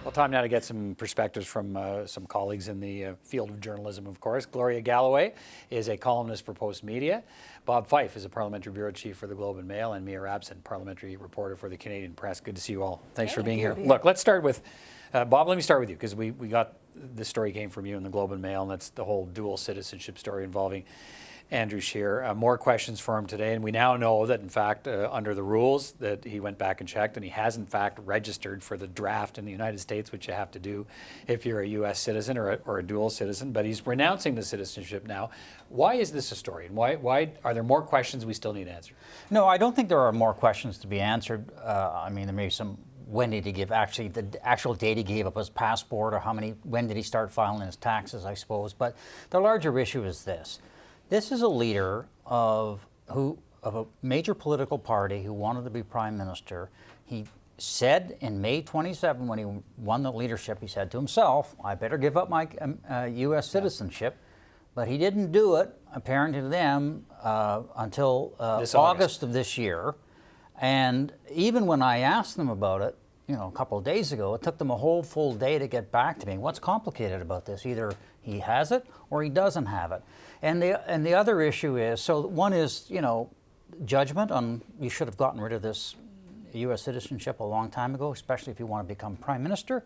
Well, time now to get some perspectives from some colleagues in the field of journalism, of course. Gloria Galloway is a columnist for Postmedia. Bob Fife is a parliamentary bureau chief for the Globe and Mail, and Mia Rabson, parliamentary reporter for the Canadian Press. Good to see you all. Thanks for being here. Look, let's start with, Bob, let me start with you, because we got, this story came from you in the Globe and Mail, and that's the whole dual citizenship story involving Andrew Scheer. More questions for him today, and we now know that, in fact, under the rules, that he went back and checked, and he has, in fact, registered for the draft in the United States, which you have to do if you're a U.S. citizen or a dual citizen, but he's renouncing the citizenship now. Why is this a story, and why are there more questions we still need answered? No, I don't think there are more questions to be answered. I mean, there may be some, when did he give, actually, the actual date he gave up his passport, or when did he start filing his taxes, I suppose, but the larger issue is this. This is a leader of a major political party who wanted to be prime minister. He said in May 27, when he won the leadership, he said to himself, I better give up my U.S. citizenship. But he didn't do it, apparently to them, until August of this year. And even when I asked them about it, a couple of days ago, it took them a whole full day to get back to me. What's complicated about this? Either he has it or he doesn't have it. And the other issue is, so one is, judgment on, you should have gotten rid of this U.S. citizenship a long time ago, especially if you want to become prime minister.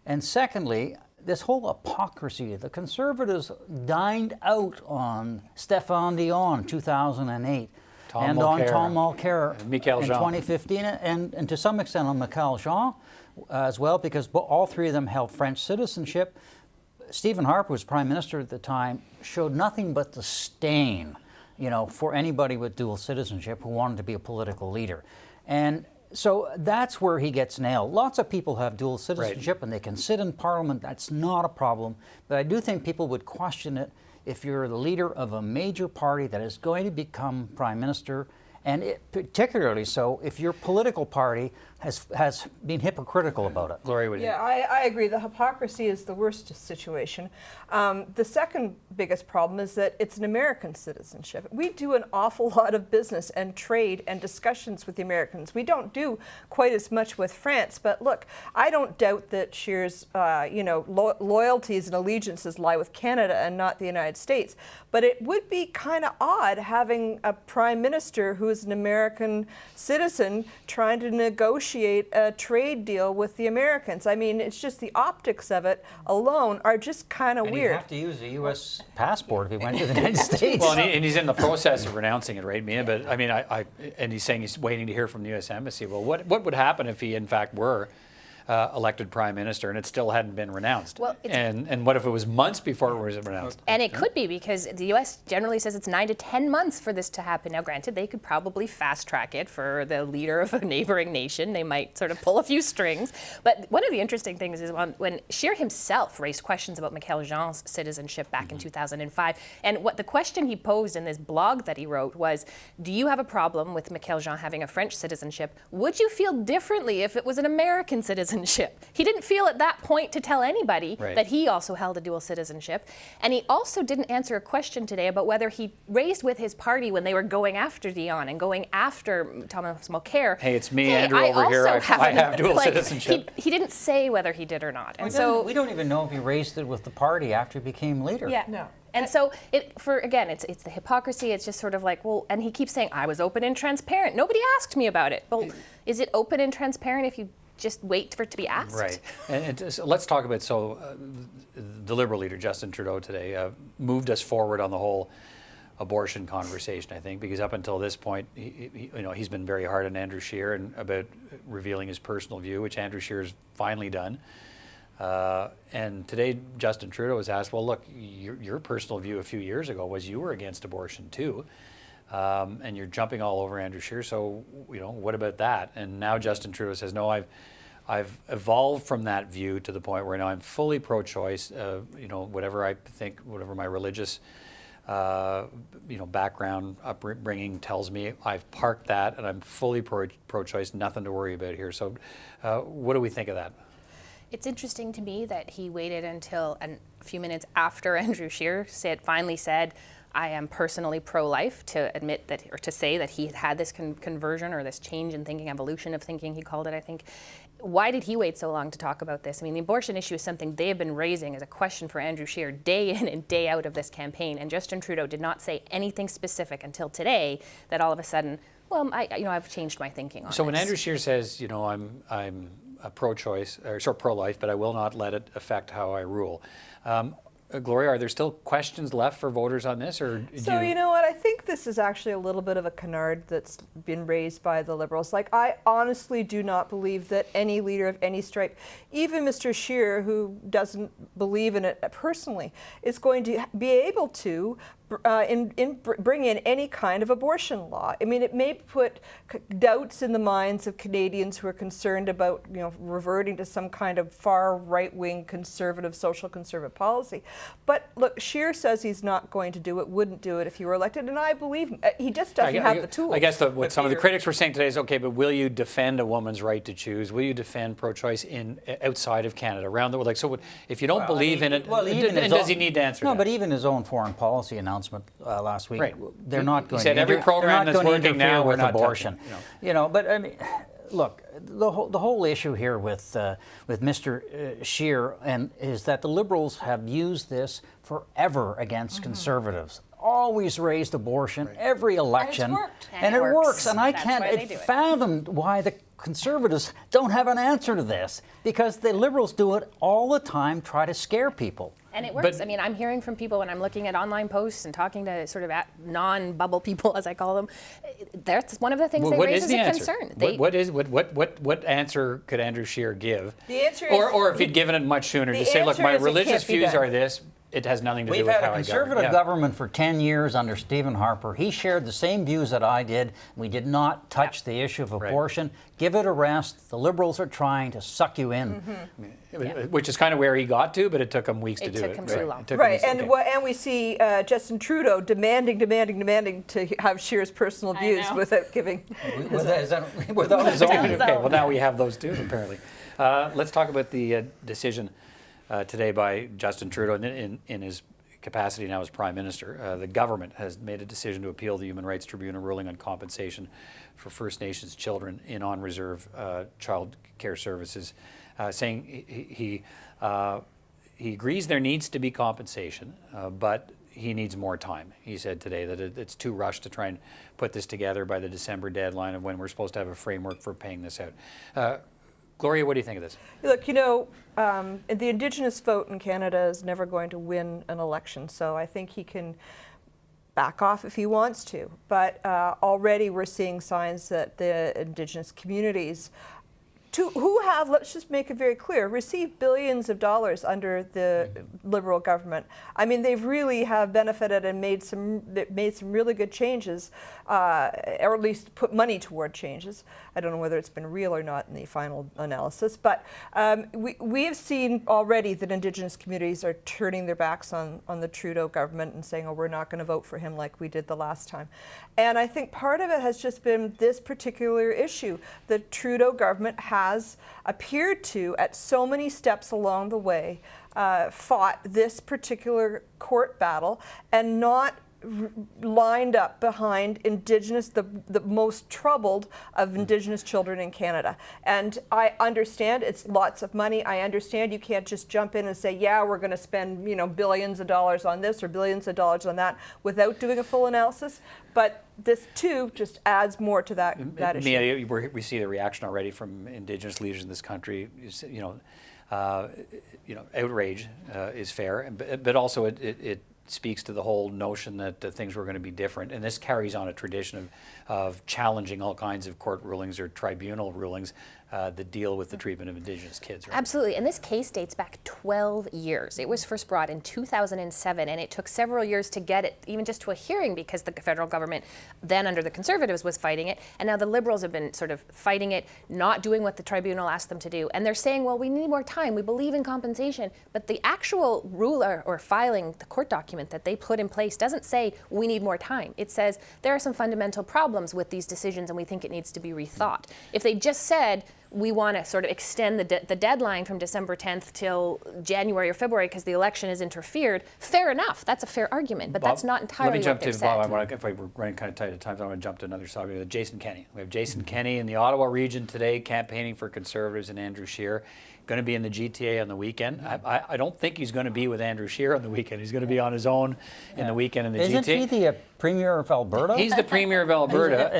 And secondly, this whole hypocrisy. The Conservatives dined out on Stéphane Dion in 2008. On Tom Mulcair in 2015, and to some extent on Michael Jean as well, because all three of them held French citizenship. Stephen Harper was prime minister at the time, showed nothing but disdain, for anybody with dual citizenship who wanted to be a political leader. And so that's where he gets nailed. Lots of people have dual citizenship, and they can sit in Parliament. That's not a problem. But I do think people would question it if you're the leader of a major party that is going to become prime minister, and particularly so if your political party has been hypocritical about it. Gloria, what do you think? I agree. The hypocrisy is the worst situation. The second biggest problem is that it's an American citizenship. We do an awful lot of business and trade and discussions with the Americans. We don't do quite as much with France, but look, I don't doubt that Scheer's loyalties and allegiances lie with Canada and not the United States. But it would be kind of odd having a prime minister who is an American citizen trying to negotiate a trade deal with the Americans. I mean, it's just the optics of it alone are just kind of weird. He'd have to use a U.S. passport if he went to the United States. Well, and he's in the process of renouncing it, right, Mia? But I mean, and he's saying he's waiting to hear from the U.S. Embassy. Well, what would happen if he, in fact, were elected prime minister and it still hadn't been renounced? Well, and what if it was months before it was renounced? And it could be, because the U.S. generally says it's 9 to 10 months for this to happen. Now, granted, they could probably fast track it for the leader of a neighboring nation. They might sort of pull a few strings. But one of the interesting things is when Scheer himself raised questions about Michael Jean's citizenship back in 2005, and what the question he posed in this blog that he wrote was, do you have a problem with Michael Jean having a French citizenship? Would you feel differently if it was an American citizenship? He didn't feel at that point to tell anybody that he also held a dual citizenship. And he also didn't answer a question today about whether he raised with his party when they were going after Dion and going after Thomas Mulcair. Hey, it's me, Andrew, over here. I have dual citizenship. He didn't say whether he did or not. And we don't even know if he raised it with the party after he became leader. Yeah. No. And so, it's the hypocrisy. It's just sort of like, well, and he keeps saying, I was open and transparent. Nobody asked me about it. Well, is it open and transparent if you just wait for it to be asked? Right. And so let's talk about, the Liberal leader, Justin Trudeau, today moved us forward on the whole abortion conversation, I think, because up until this point, he's been very hard on Andrew Scheer and about revealing his personal view, which Andrew Scheer has finally done. And today, Justin Trudeau was asked, well, look, your personal view a few years ago was you were against abortion too. And you're jumping all over Andrew Scheer, so what about that? And now Justin Trudeau says, no, I've evolved from that view to the point where now I'm fully pro-choice. Whatever I think, whatever my religious background, upbringing tells me, I've parked that and I'm fully pro-choice. Nothing to worry about here. So, what do we think of that? It's interesting to me that he waited until a few minutes after Andrew Scheer finally said, I am personally pro-life, to admit that, or to say that he had this conversion or this change in thinking, evolution of thinking, he called it, I think. Why did he wait so long to talk about this? I mean, the abortion issue is something they have been raising as a question for Andrew Scheer day in and day out of this campaign, and Justin Trudeau did not say anything specific until today that all of a sudden, well, I've changed my thinking on So this. when Andrew Scheer says, I'm a pro-choice, or pro-life, but I will not let it affect how I rule. Gloria, are there still questions left for voters on this, or So you know what? I think this is actually a little bit of a canard that's been raised by the Liberals. Like, I honestly do not believe that any leader of any stripe, even Mr. Scheer, who doesn't believe in it personally, is going to be able to bring in any kind of abortion law. I mean, it may put doubts in the minds of Canadians who are concerned about, reverting to some kind of far right-wing conservative, social conservative policy. But look, Scheer says he's not going to do it, wouldn't do it if he were elected, and I believe him. He just doesn't have the tools. I guess what some of the critics were saying today is, okay, but will you defend a woman's right to choose? Will you defend pro-choice outside of Canada, around the world? Like, so if you don't believe in it, does he need to answer that? No, but even his own foreign policy announcement last week, they're not going He said to every program that's working now, we're with not abortion. touching, But I mean, look, the whole issue here with Mr. Scheer is that the Liberals have used this forever against conservatives. Always raised abortion every election, and it works. And I That's can't why they do it. fathom why the Conservatives don't have an answer to this, because the Liberals do it all the time, try to scare people. And it works. I mean, I'm hearing from people when I'm looking at online posts and talking to sort of non-bubble people, as I call them. That's one of the things they raise as a concern. What answer could Andrew Scheer give? The answer is, or if he'd given it much sooner, to say, look, my religious views are this. It has nothing to do We've with had how a I conservative government for 10 years under Stephen Harper. He shared the same views that I did. We did not touch the issue of abortion. Give it a rest. The Liberals are trying to suck you in. Which is kind of where he got to, but it took him weeks to do it. It took him too long. Right, and we see Justin Trudeau demanding to have Scheer's personal views without giving Without his own. Okay, well, now we have those too, apparently. Let's talk about the decision today by Justin Trudeau in his capacity now as Prime Minister. The government has made a decision to appeal the Human Rights Tribunal ruling on compensation for First Nations children in on-reserve child care services, saying he agrees there needs to be compensation, but he needs more time. He said today that it's too rushed to try and put this together by the December deadline of when we're supposed to have a framework for paying this out. Gloria, what do you think of this? Look, the Indigenous vote in Canada is never going to win an election, so I think he can back off if he wants to. But already we're seeing signs that the Indigenous communities who have, let's just make it very clear, received billions of dollars under the Liberal government. I mean, they've really have benefited and made some really good changes, or at least put money toward changes. I don't know whether it's been real or not in the final analysis, but we have seen already that Indigenous communities are turning their backs on the Trudeau government and saying, oh, we're not going to vote for him like we did the last time. And I think part of it has just been this particular issue. The Trudeau government has appeared to, at so many steps along the way, fought this particular court battle and not lined up behind Indigenous, the most troubled of Indigenous children in Canada. And I understand it's lots of money. I understand you can't just jump in and say, yeah, we're going to spend billions of dollars on this or billions of dollars on that without doing a full analysis. But this too just adds more to that issue. Mia, we see the reaction already from Indigenous leaders in this country. Outrage is fair, but also it speaks to the whole notion that things were going to be different. And this carries on a tradition of challenging all kinds of court rulings or tribunal rulings that deal with the treatment of Indigenous kids. Right? Absolutely. And this case dates back 12 years. It was first brought in 2007, and it took several years to get it even just to a hearing because the federal government, then under the Conservatives, was fighting it. And now the Liberals have been sort of fighting it, not doing what the tribunal asked them to do. And they're saying, well, we need more time. We believe in compensation. But the actual rule or filing, the court document that they put in place doesn't say we need more time. It says there are some fundamental problems with these decisions and we think it needs to be rethought. If they just said, we want to sort of extend the deadline from December 10th till January or February because the election has interfered. Fair enough. That's a fair argument, but Bob, that's not entirely let me jump what they've to said. Bob. If we're running kind of tight at times, I want to jump to another subject. Jason Kenney. We have Jason Kenney in the Ottawa region today, campaigning for Conservatives, and Andrew Scheer going to be in the GTA on the weekend. I don't think he's going to be with Andrew Scheer on the weekend. He's going to be on his own in the weekend in the GTA. Isn't he the Premier of Alberta? He's the Premier of Alberta,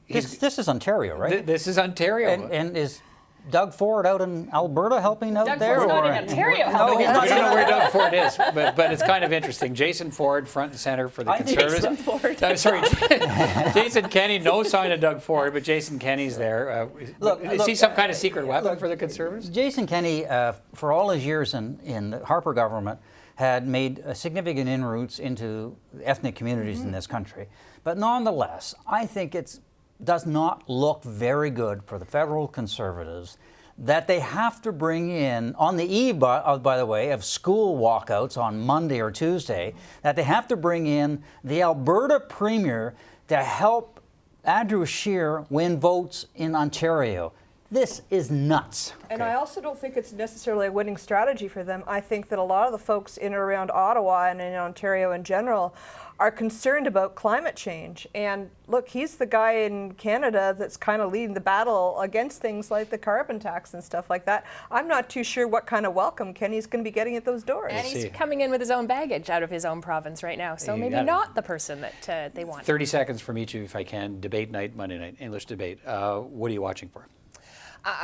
This is Ontario, right? This is Ontario. And is Doug Ford out in Alberta helping out Doug there? Ford's not or- in Ontario. No, he's not. We don't know where Doug Ford is, but it's kind of interesting. Jason Ford, front and center for the Conservatives. Jason Ford. Sorry, Jason Kenney, no sign of Doug Ford, but Jason Kenney's there. Is he some kind of secret weapon for the Conservatives? Jason Kenney, for all his years in the Harper government, had made significant inroads into ethnic communities in this country. But nonetheless, I think it does not look very good for the federal Conservatives that they have to bring in, on the eve, by the way, of school walkouts on Monday or Tuesday, that they have to bring in the Alberta Premier to help Andrew Scheer win votes in Ontario. This is nuts. And I also don't think it's necessarily a winning strategy for them. I think that a lot of the folks in and around Ottawa and in Ontario in general are concerned about climate change. And look, he's the guy in Canada that's kind of leading the battle against things like the carbon tax and stuff like that. I'm not too sure what kind of welcome Kenny's going to be getting at those doors. And he's coming in with his own baggage out of his own province right now. So maybe not the person that they want. 30 seconds from each of you, if I can. Debate night, Monday night, English debate. What are you watching for?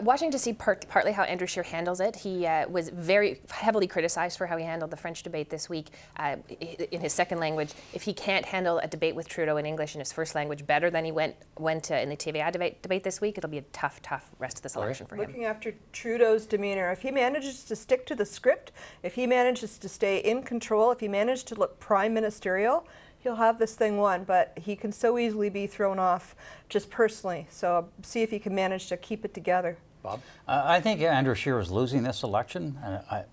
Watching to see partly how Andrew Scheer handles it. He was very heavily criticized for how he handled the French debate this week in his second language. If he can't handle a debate with Trudeau in English in his first language better than he went in the TVA debate this week, it'll be a tough rest of this election for him. Looking after Trudeau's demeanor, if he manages to stick to the script, if he manages to stay in control, if he manages to look prime ministerial, he'll have this thing won, but he can so easily be thrown off just personally. So see if he can manage to keep it together. Bob? I think Andrew Scheer is losing this election,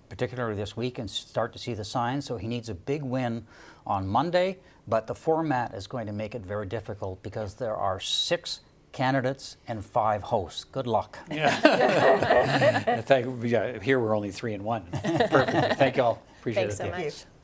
particularly this week, and start to see the signs. So he needs a big win on Monday, but the format is going to make it very difficult because there are 6 candidates and 5 hosts. Good luck. Yeah. Here we're only 3 and 1. Perfect. Thank you all. Appreciate Thanks it. so much.